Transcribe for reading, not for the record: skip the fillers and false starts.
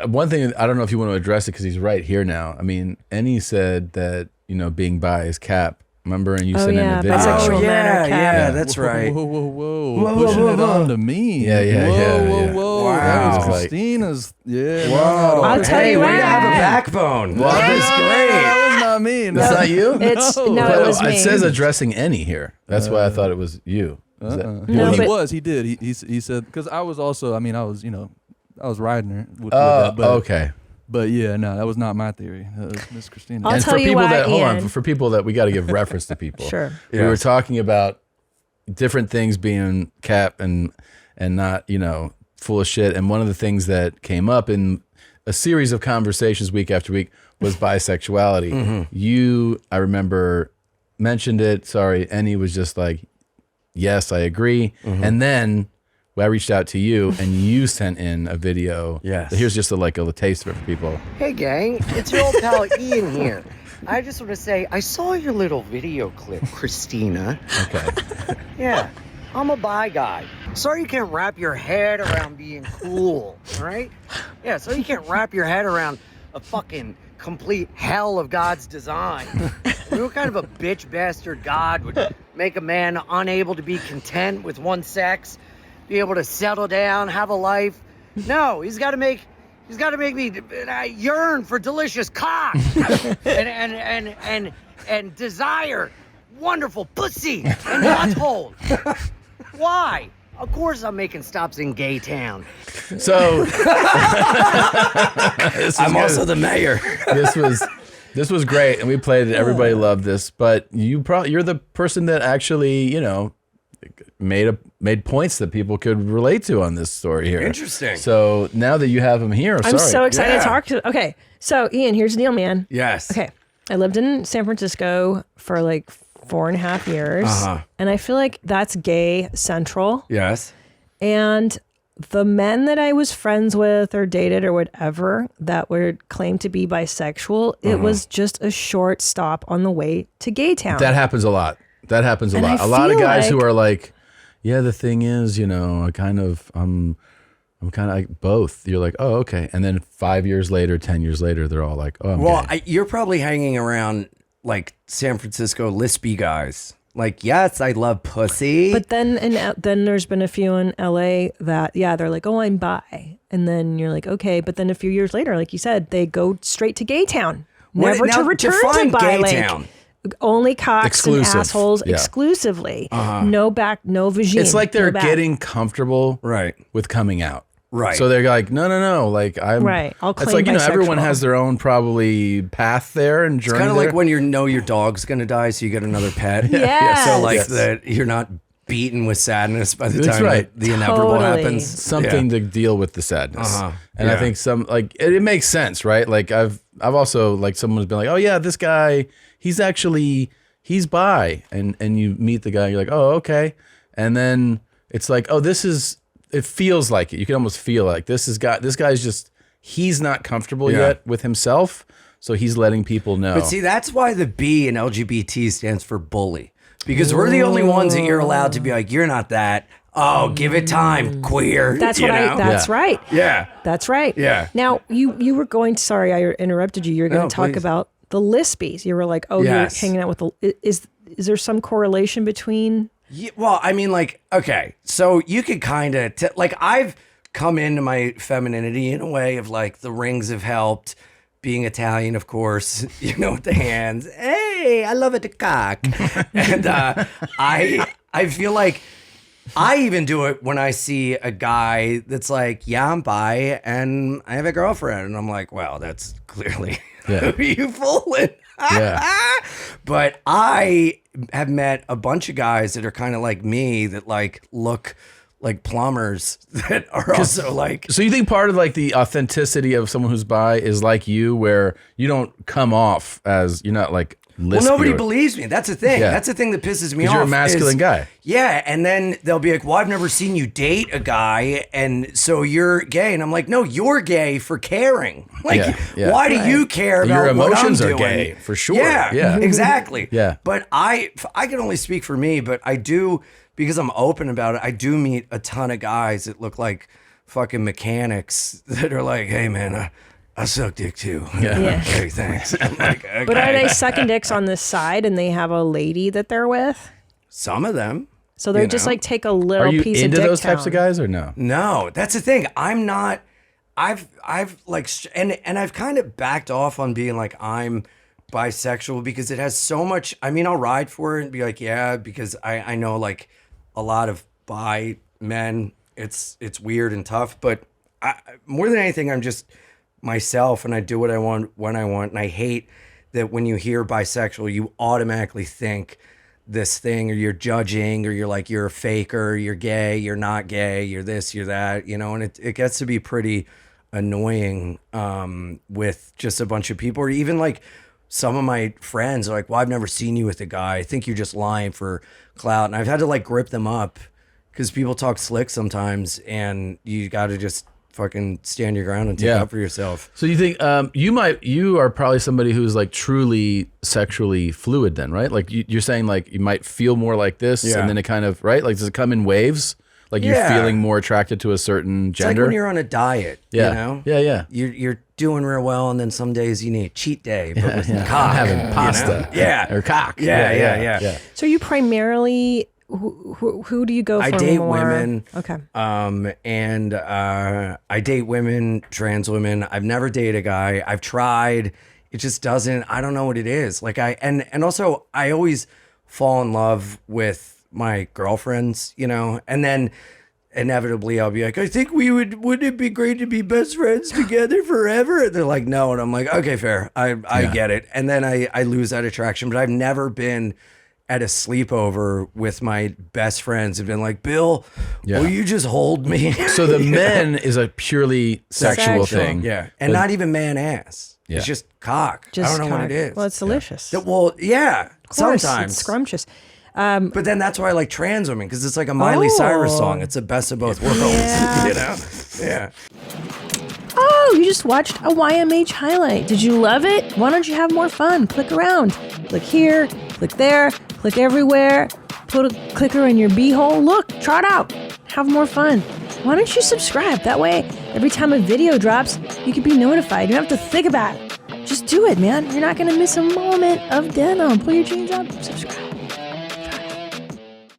one thing, I don't know if you want to address it because he's right here now. I mean, Annie said that, being bi is cap. Remember? And you sent in a video. Bisexual yeah, that's right. Whoa. Pushing it on to me. Whoa. Wow. That was Christina's, Whoa. I'll tell you we what. have a backbone. Well, That's great. That was not me. That's not you? It was me. It says addressing Annie here. That's why I thought it was you. Well, he did. He said, because I was also, I was riding her with that. But, okay. But yeah, no, that was not my theory. That was Miss Christina. I'll And tell for you people why, that, hold on, Ian. for people that we got to give reference to people. Sure. We were talking about different things being cap and not, full of shit. And one of the things that came up in a series of conversations week after week was bisexuality. Mm-hmm. You, I remember, mentioned it. Sorry, Annie was just like, yes, I agree. Mm-hmm. And then I reached out to you and you sent in a video. Yes. Here's just a taste of it for people. Hey gang, it's your old pal Ian here. I just want to say, I saw your little video clip, Christina. Okay. Yeah, I'm a bi guy. Sorry you can't wrap your head around being cool, right? Yeah, so you can't wrap your head around a fucking complete hell of God's design. What kind of a bitch bastard God would make a man unable to be content with one sex, be able to settle down, have a life? No, he's got to make me yearn for delicious cock and desire wonderful pussy and butthole. Why? Of course I'm making stops in Gay Town. So I'm also the mayor. This was great, and we played it. Everybody loved this, but you're the person that actually, made points that people could relate to on this story here. Interesting. So now that you have him here, I'm so excited to talk to. Okay, so Ian, here's the deal, man. Yes. Okay, I lived in San Francisco for 4.5 years, and I feel like that's gay central. Yes. And the men that I was friends with or dated or whatever that were claimed to be bisexual, it was just a short stop on the way to Gay Town. That happens a lot. A lot of guys who are like, yeah, the thing is, I'm kind of like both. You're like, oh, okay. And then 5 years later, 10 years later, they're all like, oh, I'm gay. You're probably hanging around San Francisco lispy guys. Yes, I love pussy. But then there's been a few in LA that, they're like, oh, I'm bi. And then you're like, okay. But then a few years later, like you said, they go straight to Gay Town. Never to return to bi. Gay Town. Only cocks Exclusive. and assholes Yeah. exclusively. No back, no vagine. It's like they're no back. getting comfortable Right. with coming out. Right. So they're like, no. I'm Right. I'll It's claim like, everyone bisexual. has their own probably path there and journey. It's kind of there. like when you know your dog's going to die, so you get another pet. Yes. So Yes. that you're not beaten with sadness by the That's time right. the inevitable Totally. happens. something to deal with the sadness. And I Yeah. think it makes sense, right? Like I've also someone's been like, oh yeah, this guy, he's bi, and you meet the guy, you're like, oh, okay. And then it's like, oh, it feels like it. You can almost feel like this guy's just, he's not comfortable yet with himself. So he's letting people know. But see, that's why the B in LGBT stands for bully. Because we're the only ones that you're allowed to be like, you're not that. Oh, give it time, queer. That's you what know? that's right. Yeah. That's right. Yeah. Now you were going to, sorry, I interrupted you. You're going No, to talk please. about the lispies. You were like, oh, Yes. you're hanging out with is there some correlation between? Yeah, well, I mean, okay, so you could kind of, I've come into my femininity in a way of the rings have helped, being Italian, of course, with the hands. Hey, I love it, the cock. And I feel like I even do it when I see a guy that's like, yeah, I'm bi and I have a girlfriend. And I'm like, well, that's clearly who you fooling. Yeah. But I have met a bunch of guys that are kind of like me that look like plumbers that are also So you think part of the authenticity of someone who's bi is like you, where you don't come off as, you're not well, nobody believes me. That's the thing. Yeah. That's the thing that pisses me off. You're a masculine guy. Yeah, and then they'll be like, well, I've never seen you date a guy, and so you're gay. And I'm like, no, you're gay for caring. Why do you care about Your emotions what I'm are doing? gay, for sure. Yeah, Yeah. exactly. Yeah. But I can only speak for me, but I do, because I'm open about it, I do meet a ton of guys that look like fucking mechanics that are like, hey man, I suck dick too. Yeah. Hey, thanks. I'm like, okay. But are they sucking dicks on this side and they have a lady that they're with? Some of them. So they just like take a little Are you piece into of dick those types of down. guys or no? No, that's the thing. I'm not. I've like, and I've kind of backed off on being like I'm bisexual because it has so much. I mean, I'll ride for it and be like, yeah, because I know like a lot of bi men. It's weird and tough, but more than anything, I'm just myself and I do what I want when I want. And I hate that when you hear bisexual, you automatically think this thing, or you're judging, or you're like, you're a faker, you're gay, you're not gay, you're this, you're that, you know, and it gets to be pretty annoying with just a bunch of people, or even like some of my friends are like, well, I've never seen you with a guy. I think you're just lying for clout. And I've had to like grip them up because people talk slick sometimes and you got to just fucking stand your ground and take up for yourself. So you think you are probably somebody who's like truly sexually fluid then, right? Like you're saying like you might feel more like this and then it kind of, right? Like does it come in waves? Like you're feeling more attracted to a certain gender? It's like when you're on a diet, you know? Yeah. You're doing real well and then some days you need a cheat day, but with cock. I'm having pasta. You know? Or cock. Yeah. So you primarily, who do you go for? I date more? women. Okay. And I date women, trans women. I've never dated a guy. I've tried. It just doesn't. I don't know what it is. Like and also I always fall in love with my girlfriends, you know, and then inevitably I'll be like, I think wouldn't it be great to be best friends together forever? And they're like, no. And I'm like, okay, fair. I get it. And then I lose that attraction, but I've never been at a sleepover with my best friends and been like, Bill, will you just hold me? So the men is a purely sexual thing. Yeah. And not even man ass. Yeah. It's just cock. I don't know what it is. Well, it's delicious. Well, yeah. Of course, Sometimes. it's scrumptious. But then that's why I like trans women, because it's like a Miley Cyrus song. It's the best of both worlds. Yeah. You know? Yeah. Oh, you just watched a YMH highlight. Did you love it? Why don't you have more fun? Click around. Click here, click there, click everywhere. Put a clicker in your beehole. Look, try it out. Have more fun. Why don't you subscribe? That way, every time a video drops, you can be notified. You don't have to think about it. Just do it, man. You're not going to miss a moment of denim. Pull your jeans up, subscribe.